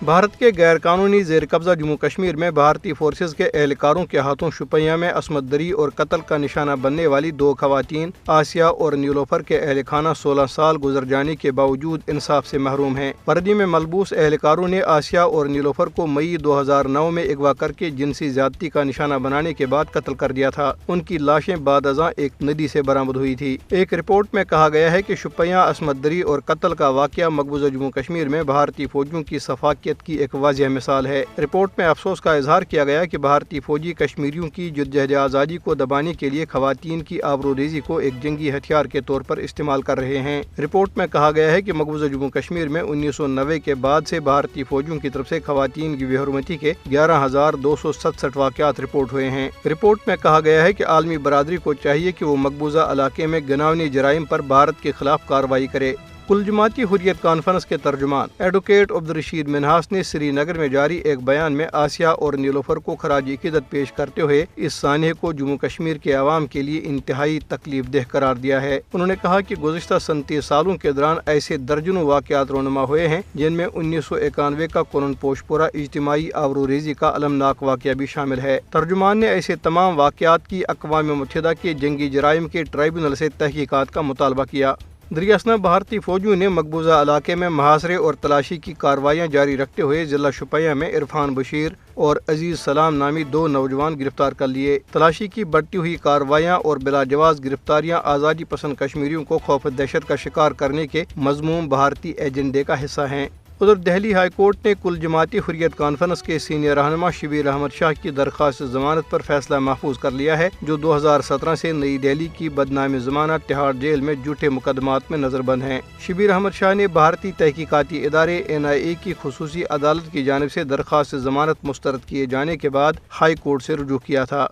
بھارت کے غیر قانونی زیر قبضہ جموں کشمیر میں بھارتی فورسز کے اہلکاروں کے ہاتھوں شوپیاں میں عصمت دری اور قتل کا نشانہ بننے والی 2 خواتین آسیہ اور نیلوفر کے اہل خانہ 16 سال گزر جانے کے باوجود انصاف سے محروم ہیں۔ وردی میں ملبوس اہلکاروں نے آسیہ اور نیلوفر کو مئی 2009 میں اغوا کر کے جنسی زیادتی کا نشانہ بنانے کے بعد قتل کر دیا تھا۔ ان کی لاشیں بعد ازاں ایک ندی سے برآمد ہوئی تھی۔ ایک رپورٹ میں کہا گیا ہے کہ شوپیاں عصمت دری اور قتل کا واقعہ مقبوضہ جموں کشمیر میں بھارتی فوجیوں کی صفاقیت کی ایک واضح مثال ہے۔ رپورٹ میں افسوس کا اظہار کیا گیا کہ بھارتی فوجی کشمیریوں کی جدوجہد آزادی کو دبانے کے لیے خواتین کی آبروریزی کو ایک جنگی ہتھیار کے طور پر استعمال کر رہے ہیں۔ رپورٹ میں کہا گیا ہے کہ مقبوضہ جموں کشمیر میں 1990 کے بعد سے بھارتی فوجیوں کی طرف سے خواتین کی بے حرمتی کے 11,267 واقعات رپورٹ ہوئے ہیں۔ رپورٹ میں کہا گیا ہے کہ عالمی برادری کو چاہیے کہ وہ مقبوضہ علاقے میں گھناؤنی جرائم پر بھارت کے خلاف کارروائی کرے۔ کل جماعتی حریت کانفرنس کے ترجمان ایڈوکیٹ عبدالرشید منہاس نے سری نگر میں جاری ایک بیان میں آسیہ اور نیلوفر کو خراج عقیدت پیش کرتے ہوئے اس سانحے کو جموں کشمیر کے عوام کے لیے انتہائی تکلیف دہ قرار دیا ہے۔ انہوں نے کہا کہ گزشتہ 37 سالوں کے دوران ایسے درجنوں واقعات رونما ہوئے ہیں جن میں 1991 کا قرن پوش پورہ اجتماعی آبروریزی کا المناک واقعہ بھی شامل ہے۔ ترجمان نے ایسے تمام واقعات کی اقوام متحدہ کے جنگی جرائم کے ٹرائبیونل سے تحقیقات کا مطالبہ کیا۔ دریاسنا بھارتی فوجیوں نے مقبوضہ علاقے میں محاصرے اور تلاشی کی کارروائیاں جاری رکھتے ہوئے ضلع شوپیاں میں عرفان بشیر اور عزیز سلام نامی 2 نوجوان گرفتار کر لیے۔ تلاشی کی بڑھتی ہوئی کارروائیاں اور بلا جواز گرفتاریاں آزادی پسند کشمیریوں کو خوف دہشت کا شکار کرنے کے مذموم بھارتی ایجنڈے کا حصہ ہیں۔ ادھر دہلی ہائی کورٹ نے کل جماعتی حریت کانفرنس کے سینئر رہنما شبیر احمد شاہ کی درخواست ضمانت پر فیصلہ محفوظ کر لیا ہے، جو 2017 سے نئی دہلی کی بدنام زمانہ تہاڑ جیل میں جھوٹے مقدمات میں نظر بند ہیں۔ شبیر احمد شاہ نے بھارتی تحقیقاتی ادارے NIA کی خصوصی عدالت کی جانب سے درخواست ضمانت مسترد کیے جانے کے بعد ہائی کورٹ سے رجوع کیا تھا۔